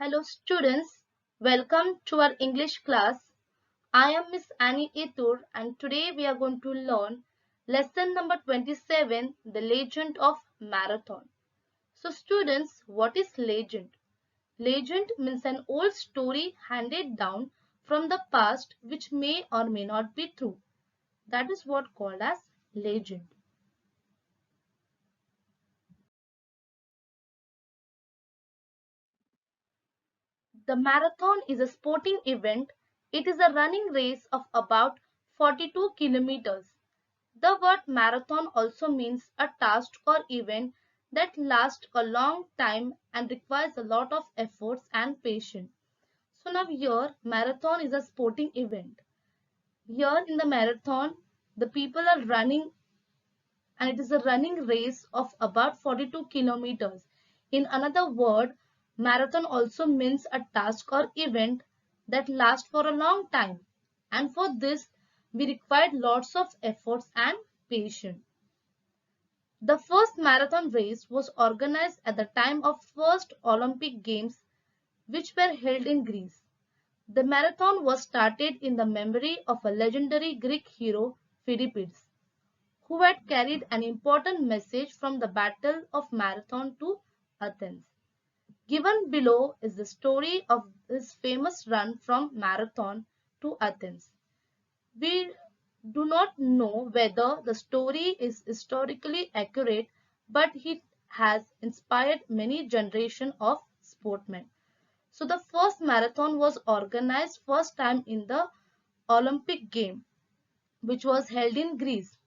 Hello students, welcome to our English class. I am Miss Annie Itur and today we are going to learn lesson number 27, the legend of marathon. So students, what is legend? Legend means an old story handed down from the past which may or may not be true. That is what called as legend. The marathon is a sporting event. It is a running race of about 42 kilometers. The word marathon also means a task or event that lasts a long time and requires a lot of efforts and patience. So now here marathon is a sporting event. Here in the marathon the people are running and it is a running race of about 42 kilometers. In another word, marathon also means a task or event that lasts for a long time. And for this, we required lots of efforts and patience. The first marathon race was organized at the time of first Olympic Games which were held in Greece. The marathon was started in the memory of a legendary Greek hero, Philippides, who had carried an important message from the Battle of Marathon to Athens. Given below is the story of his famous run from Marathon to Athens. We do not know whether the story is historically accurate, but it has inspired many generations of sportsmen. So the first marathon was organized first time in the Olympic game, which was held in Greece.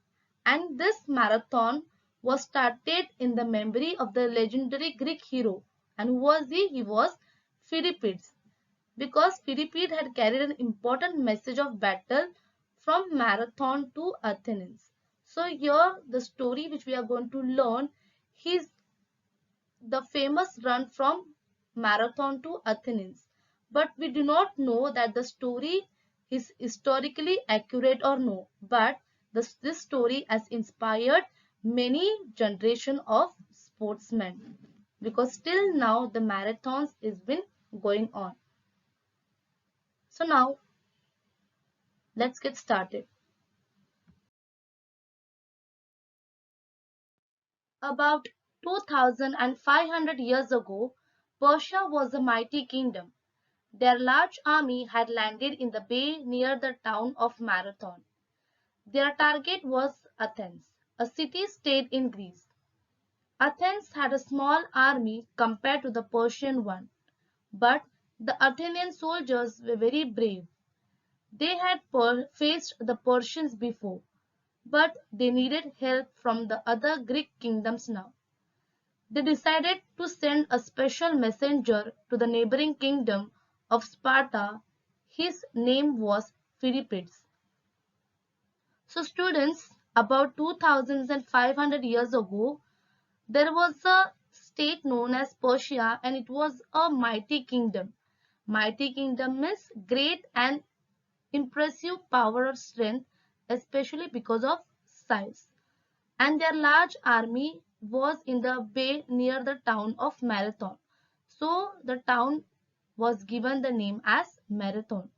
And this marathon was started in the memory of the legendary Greek hero. And who was he? He was Philippides. Because Philippides had carried an important message of battle from Marathon to Athens. So here the story which we are going to learn is the famous run from Marathon to Athens. But we do not know that the story is historically accurate or no. But this story has inspired many generation of sportsmen because still now the marathons is been going on. So now let's get started. About 2500 years ago, Persia was a mighty kingdom. Their large army had landed in the bay near the town of Marathon. Their target was Athens, a city-state in Greece. Athens had a small army compared to the Persian one, but the Athenian soldiers were very brave. They had faced the Persians before, but they needed help from the other Greek kingdoms now. They decided to send a special messenger to the neighboring kingdom of Sparta. His name was Philippides. So students, about 2500 years ago, there was a state known as Persia and it was a mighty kingdom. Mighty kingdom means great and impressive power or strength, especially because of size. And their large army was in the bay near the town of Marathon. So the town was given the name as Marathon.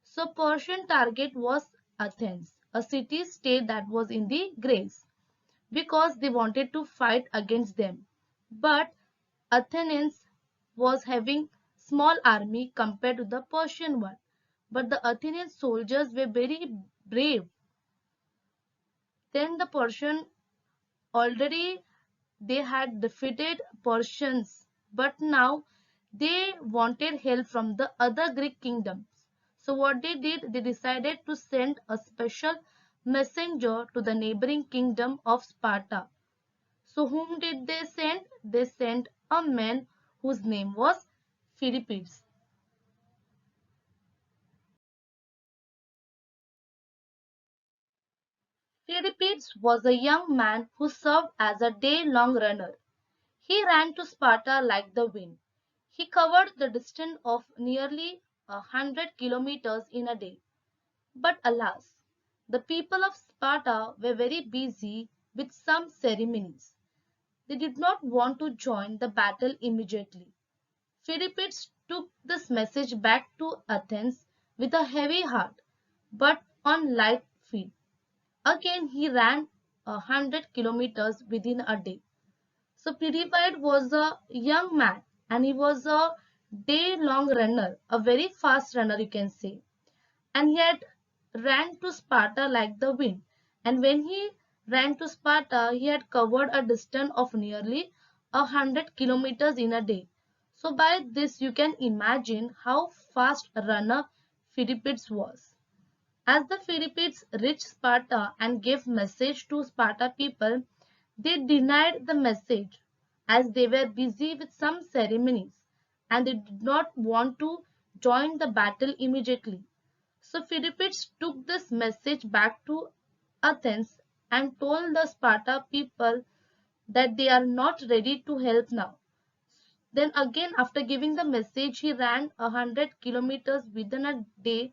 So Persian target was Athens, a city-state that was in the Greece, because they wanted to fight against them. But Athenians was having small army compared to the Persian one. But the Athenian soldiers were very brave. Then the Persian already they had defeated Persians, but now they wanted help from the other Greek kingdoms. So what they did, they decided to send a special messenger to the neighboring kingdom of Sparta. So whom did they send? They sent a man whose name was Philippides. Philippides was a young man who served as a day-long runner. He ran to Sparta like the wind. He covered the distance of nearly 100 kilometers in a day. But alas, the people of Sparta were very busy with some ceremonies. They did not want to join the battle immediately. Philippides took this message back to Athens with a heavy heart, but on light feet. Again, he ran 100 kilometers within a day. So Pewdiepie was a young man and he was a day-long runner, a very fast runner you can say. And he had ran to Sparta like the wind. And when he ran to Sparta, he had covered a distance of nearly 100 kilometers in a day. So by this you can imagine how fast a runner Philippides was. As the Philippides reached Sparta and gave message to Sparta people, they denied the message as they were busy with some ceremonies and they did not want to join the battle immediately. So Philippides took this message back to Athens and told the Sparta people that they are not ready to help now. Then again, after giving the message, he ran 100 kilometers within a day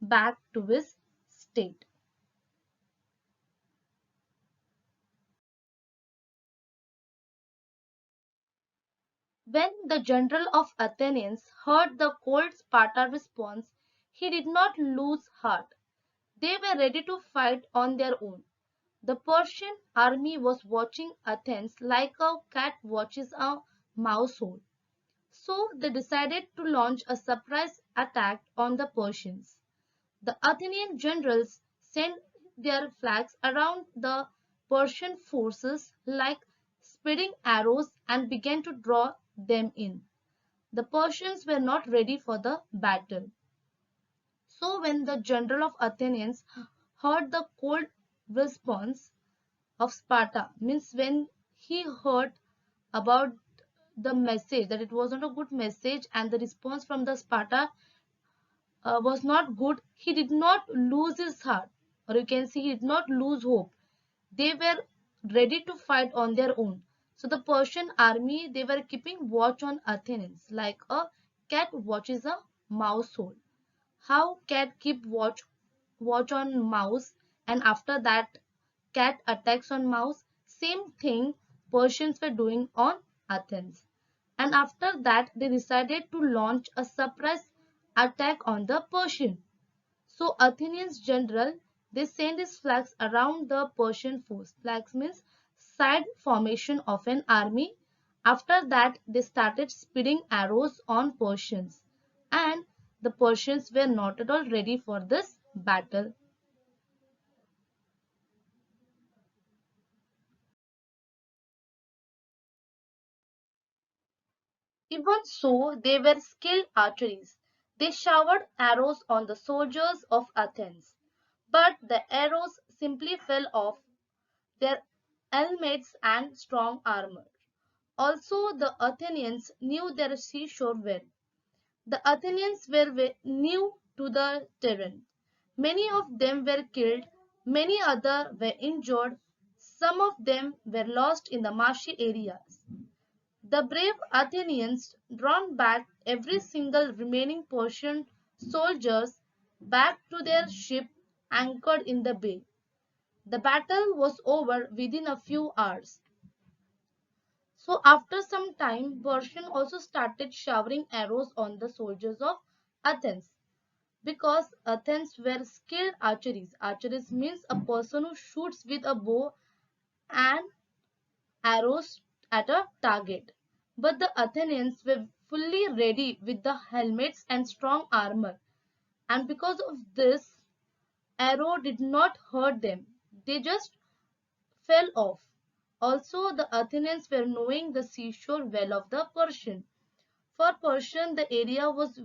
back to his state. When the general of Athenians heard the cold Sparta response, he did not lose heart. They were ready to fight on their own. The Persian army was watching Athens like a cat watches a mouse hole. So they decided to launch a surprise attack on the Persians. The Athenian generals sent their flags around the Persian forces like speeding arrows and began to draw them in. The Persians were not ready for the battle. So when the general of Athenians heard the cold response of Sparta, means when he heard about the message that it was not a good message and the response from the Sparta was not good, he did not lose his heart, or you can see he did not lose hope. They were ready to fight on their own. So the Persian army, they were keeping watch on Athenians like a cat watches a mouse hole. How cat keep watch on mouse and after that cat attacks on mouse, same thing Persians were doing on Athens. And after that they decided to launch a surprise attack on the Persian. So Athenians general, they send his flags around the Persian force. Flags means side formation of an army. After that they started speeding arrows on Persians and the Persians were not at all ready for this battle. Even so, they were skilled archers. They showered arrows on the soldiers of Athens, but the arrows simply fell off their helmets and strong armor. Also, the Athenians knew their seashore well. The Athenians were new to the terrain. Many of them were killed, many others were injured, some of them were lost in the marshy areas. The brave Athenians drawn back every single remaining Persian soldiers back to their ship anchored in the bay. The battle was over within a few hours. So after some time, Persian also started showering arrows on the soldiers of Athens because Athens were skilled archeries. Archeries means a person who shoots with a bow and arrows at a target. But the Athenians were fully ready with the helmets and strong armor. And because of this, arrow did not hurt them. They just fell off. Also, the Athenians were knowing the seashore well of the Persian. For Persian, the area was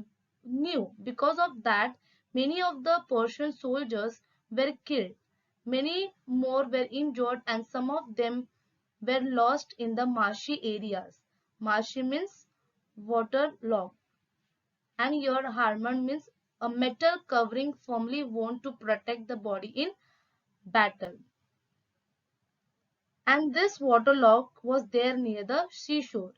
new. Because of that, many of the Persian soldiers were killed. Many more were injured and some of them were lost in the marshy areas. Marshy means waterlogged and your armor means a metal covering firmly worn to protect the body in battle. And this waterlog was there near the seashore.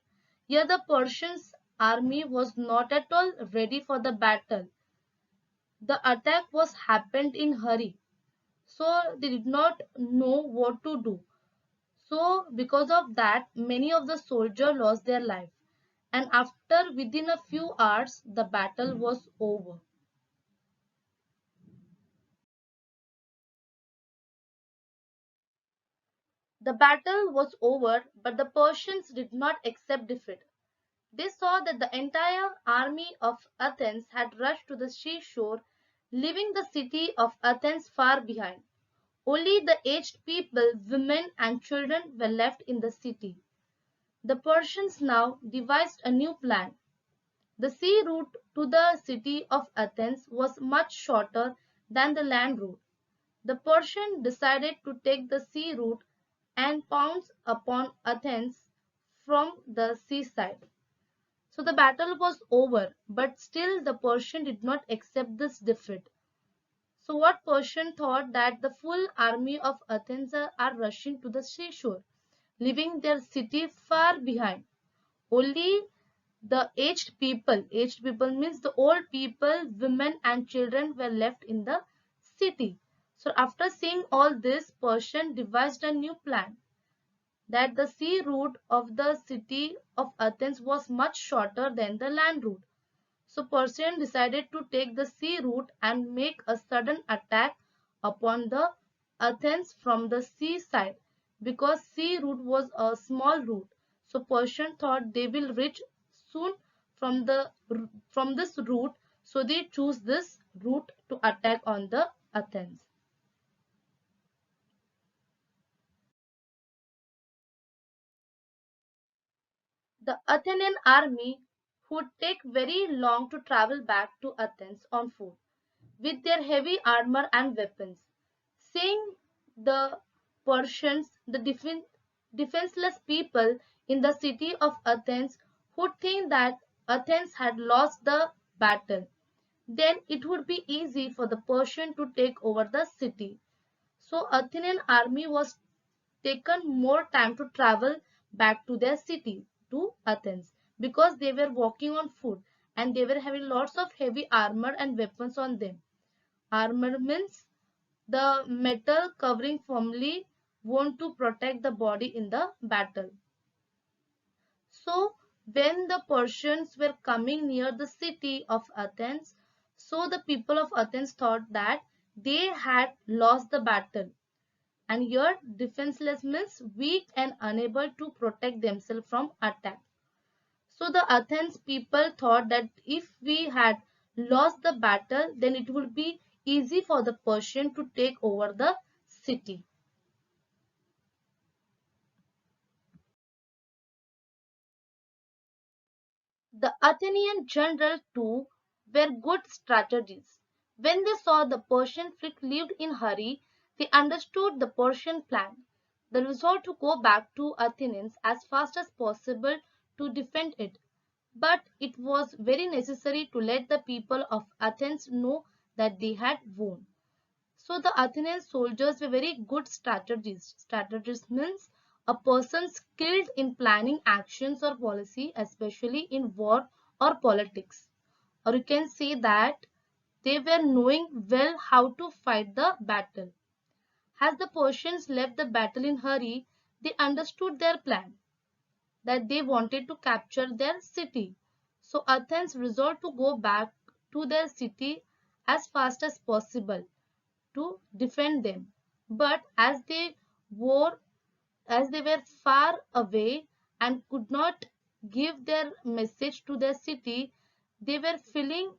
Here the Persians army was not at all ready for the battle. The attack was happened in hurry. So they did not know what to do. So because of that, many of the soldiers lost their life. and after within a few hours the battle was over. The battle was over, but the Persians did not accept defeat. They saw that the entire army of Athens had rushed to the seashore, leaving the city of Athens far behind. Only the aged people, women, and children were left in the city. The Persians now devised a new plan. The sea route to the city of Athens was much shorter than the land route. The Persians decided to take the sea route and pounce upon Athens from the seaside. So the battle was over, but still the Persian did not accept this defeat. So what Persian thought that the full army of Athens are rushing to the seashore, leaving their city far behind. Only the aged people means the old people, women and children were left in the city. So after seeing all this, Persian devised a new plan that the sea route of the city of Athens was much shorter than the land route. So Persian decided to take the sea route and make a sudden attack upon the Athens from the seaside because sea route was a small route. So Persian thought they will reach soon from the from this route, so they choose this route to attack on the Athens. The Athenian army would take very long to travel back to Athens on foot with their heavy armor and weapons. Seeing the Persians, the defenseless people in the city of Athens, would think that Athens had lost the battle. Then it would be easy for the Persian to take over the city. So Athenian army was taken more time to travel back to their city, to Athens, because they were walking on foot and they were having lots of heavy armor and weapons on them. Armor means the metal covering firmly worn to protect the body in the battle. So when the Persians were coming near the city of Athens, so the people of Athens thought that they had lost the battle. And here defenseless means weak and unable to protect themselves from attack. So the Athens people thought that if we had lost the battle, then it would be easy for the Persian to take over the city. The Athenian general too were good strategists. When they saw the Persian fleet lived in hurry, they understood the Persian plan. They resolved to go back to Athens as fast as possible to defend it. But it was very necessary to let the people of Athens know that they had won. So the Athenian soldiers were very good strategists. Strategist means a person skilled in planning actions or policy, especially in war or politics. Or you can say that they were knowing well how to fight the battle. As the Persians left the battle in hurry, they understood their plan, that they wanted to capture their city. So Athens resolved to go back to their city as fast as possible to defend them. But were as they were far away and could not give their message to their city, they were feeling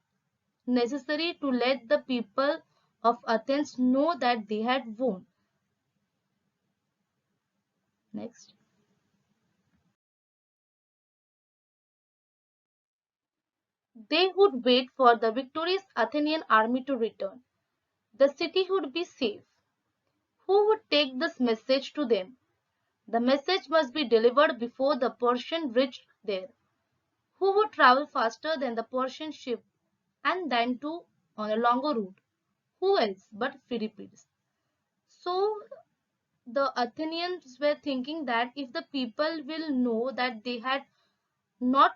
necessary to let the people of Athens know that they had won. Next. They would wait for the victorious Athenian army to return. The city would be safe. Who would take this message to them? The message must be delivered before the Persian reached there. Who would travel faster than the Persian ship and then too on a longer route? Who else but Philippides? So the Athenians were thinking that if the people will know that they had not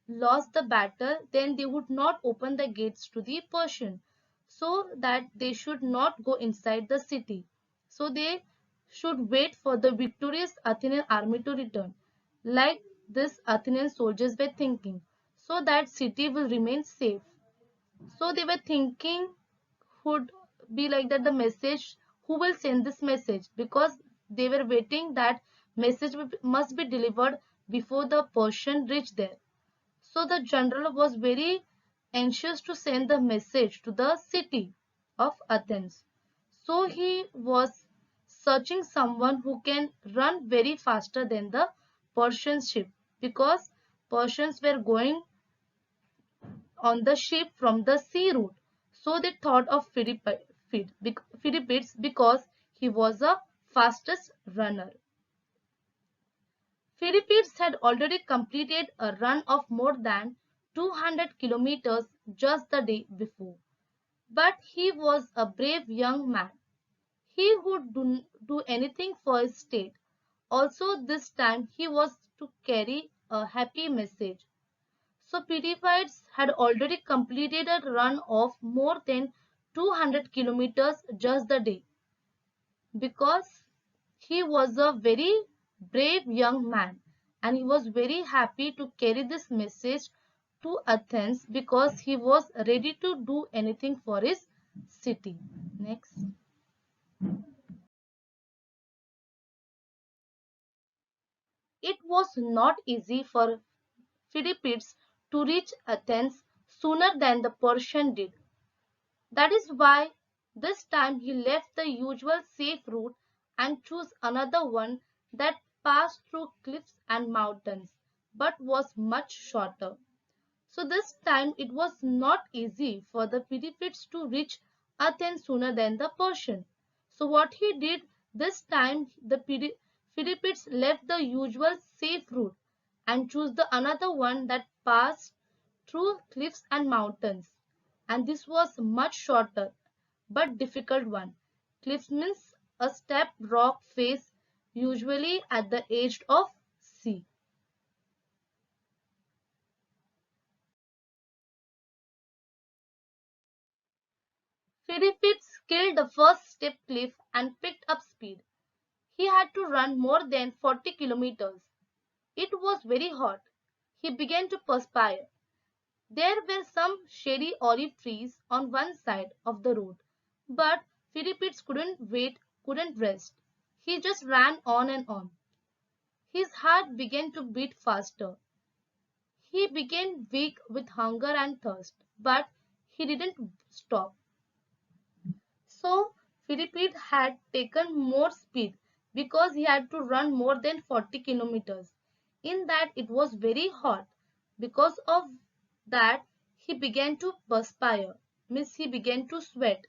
lost the battle, then they would not open the gates to the Persian, so that they should not go inside the city. So they should wait for the victorious Athenian army to return. Like these Athenian soldiers were thinking, so that city will remain safe. So they were thinking would be like that the message, who will send this message, because they were waiting that message must be delivered before the Persian reached there. So the general was very anxious to send the message to the city of Athens. So he was searching someone who can run very faster than the Persian ship, because Persians were going on the ship from the sea route. So they thought of Philippides because he was the fastest runner. Philippides had already completed a run of more than 200 kilometers just the day before. But he was a brave young man. He would do anything for his state. Also, this time he was to carry a happy message. So Philippides had already completed a run of more than 200 kilometers just the day, because he was a very brave young man, and he was very happy to carry this message to Athens because he was ready to do anything for his city. Next. It was not easy for Philippides to reach Athens sooner than the Persian did. That is why this time he left the usual safe route and chose another one that passed through cliffs and mountains, but was much shorter. So this time it was not easy for the Philippides to reach Athens sooner than the Persian. So what he did this time, the Philippides left the usual safe route and chose the another one that passed through cliffs and mountains. And this was much shorter but difficult one. Cliffs means a steep rock face, usually at the edge of sea. Philippides scaled the first steep cliff and picked up speed. He had to run more than 40 kilometers. It was very hot. He began to perspire. There were some shady olive trees on one side of the road, but Philippides couldn't rest. He just ran on and on. His heart began to beat faster. He became weak with hunger and thirst, but he didn't stop. So Philippid had taken more speed because he had to run more than 40 kilometers. In that it was very hot. Because of that he began to perspire, means he began to sweat.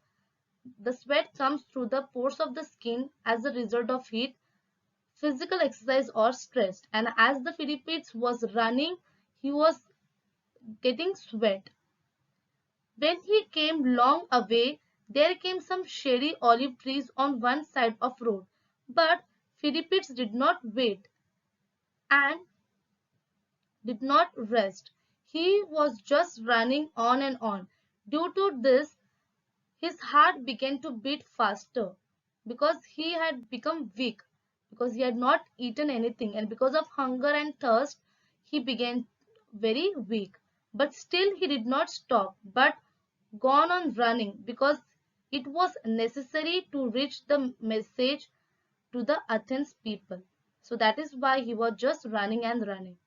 The sweat comes through the pores of the skin as a result of heat, physical exercise or stress. And as the Philippides was running, he was getting sweat. When he came long away, there came some shady olive trees on one side of road. But Philippides did not wait and did not rest. He was just running on and on. Due to this, his heart began to beat faster because he had become weak, because he had not eaten anything, and because of hunger and thirst, he began very weak. But still he did not stop, but gone on running because it was necessary to reach the message to the Athens people. So that is why he was just running and running.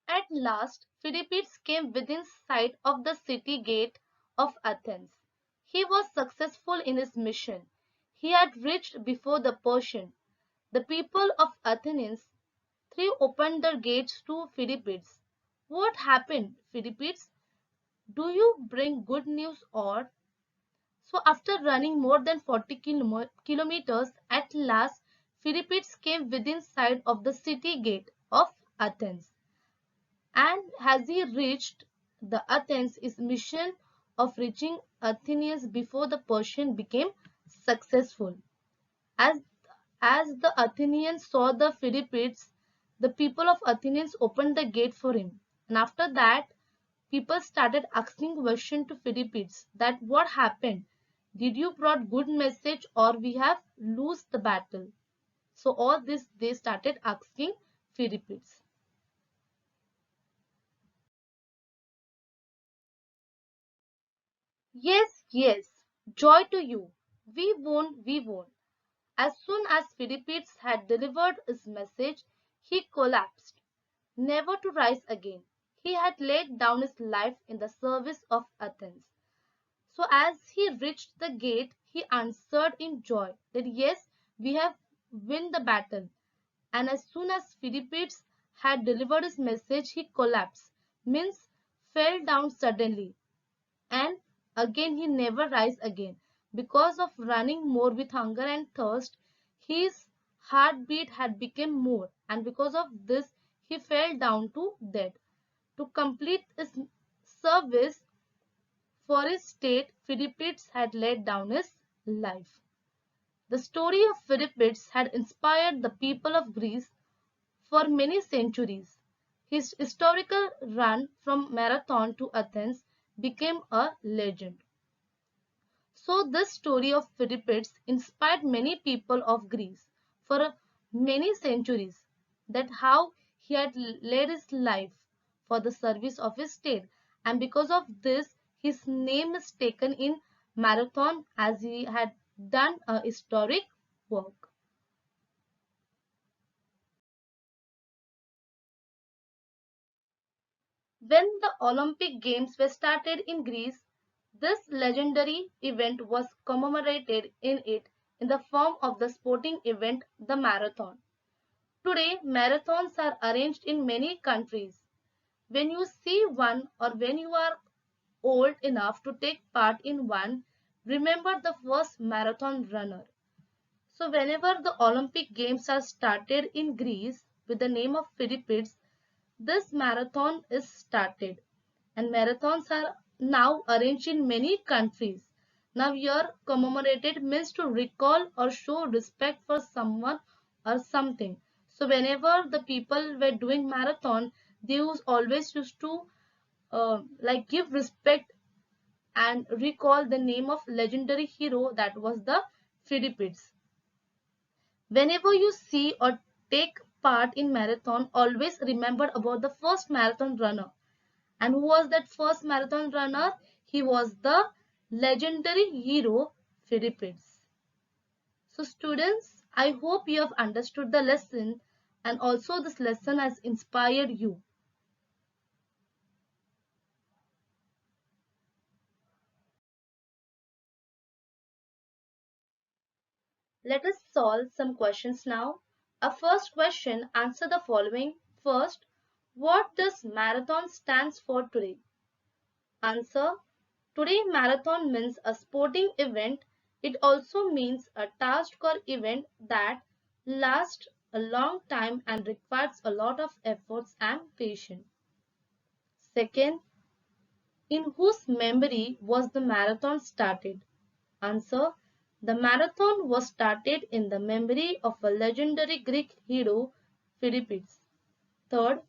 At last, Philippides came within sight of the city gate of Athens. He was successful in his mission. He had reached before the Persian. The people of Athens threw open their gates to Philippides. What happened, Philippides? Do you bring good news or? So after running more than 40 kilometers, at last Philippides came within sight of the city gate of Athens. And as he reached the Athens, his mission of reaching Athenians before the Persian became successful. As, as the Athenians saw the Philippides, the people of Athenians opened the gate for him. And after that, people started asking questions to Philippides that what happened? Did you brought good message or we have lose the battle? So all this they started asking Philippides. Yes, yes, joy to you. We won, we won. As soon as Philippides had delivered his message, he collapsed, never to rise again. He had laid down his life in the service of Athens. So as he reached the gate, he answered in joy that yes, we have won the battle. And as soon as Philippides had delivered his message, he collapsed, means fell down suddenly, and again he never rise again. Because of running more with hunger and thirst, his heartbeat had become more, and because of this he fell down to dead. To complete his service for his state, Philippides had laid down his life. The story of Philippides had inspired the people of Greece for many centuries. His historical run from Marathon to Athens became a legend. So this story of Philippides inspired many people of Greece for many centuries, that how he had led his life for the service of his state, and because of this his name is taken in Marathon as he had done a historic work. When the Olympic Games were started in Greece, this legendary event was commemorated in it in the form of the sporting event, the marathon. Today, marathons are arranged in many countries. When you see one or when you are old enough to take part in one, remember the first marathon runner. So whenever the Olympic Games are started in Greece with the name of Philippides, this marathon is started, and marathons are now arranged in many countries. Now here commemorated means to recall or show respect for someone or something. So whenever the people were doing marathon, they always used to like give respect and recall the name of legendary hero, that was the Philippides. Whenever you see or take part in marathon, always remember about the first marathon runner. And who was that first marathon runner? He was the legendary hero Philippides. So students, I hope you have understood the lesson, and also this lesson has inspired you. Let us solve some questions now. Our first question, answer the following. First, what does marathon stands for today? Answer. Today marathon means a sporting event. It also means a task or event that lasts a long time and requires a lot of efforts and patience. Second, in whose memory was the marathon started? Answer. The marathon was started in the memory of a legendary Greek hero, Philippides. Third,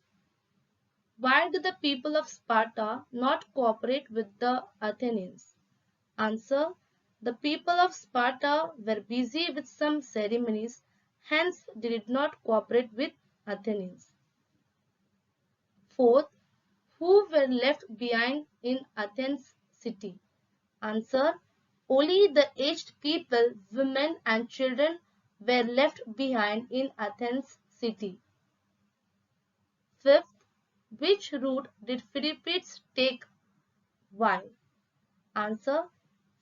why did the people of Sparta not cooperate with the Athenians? Answer. The people of Sparta were busy with some ceremonies, hence they did not cooperate with Athenians. Fourth, who were left behind in Athens city? Answer. Only the aged people, women and children were left behind in Athens city. Fifth, which route did Philippides take? Why? Answer.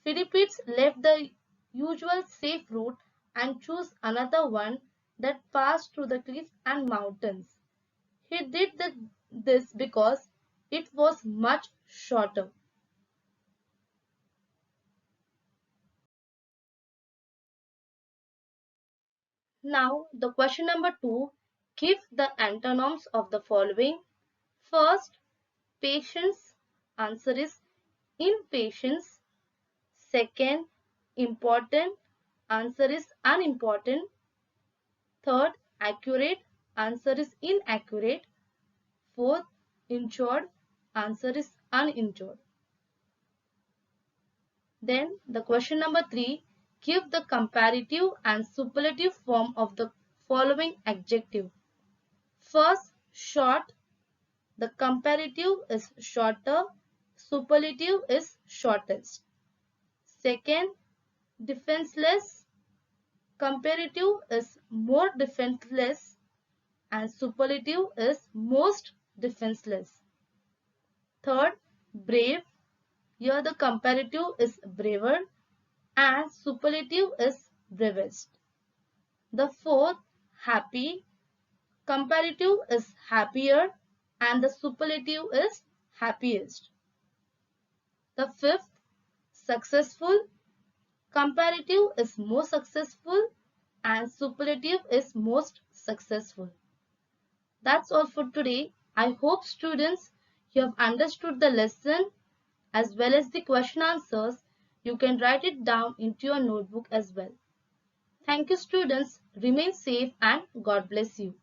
Philippides left the usual safe route and chose another one that passed through the cliffs and mountains. He did this because it was much shorter. Now, the question number 2, give the antonyms of the following. First, patience. Answer is impatience. Second, important. Answer is unimportant. Third, accurate. Answer is inaccurate. Fourth, injured. Answer is uninjured. Then the question number 3, give the comparative and superlative form of the following adjective. First, short. The comparative is shorter, superlative is shortest. Second, defenseless. Comparative is more defenseless and superlative is most defenseless. Third, brave. Here the comparative is braver and superlative is bravest. The fourth, happy. Comparative is happier and the superlative is happiest. The fifth, successful. Comparative is more successful and superlative is most successful. That's all for today. I hope students you have understood the lesson as well as the question answers. You can write it down into your notebook as well. Thank you students. Remain safe and God bless you.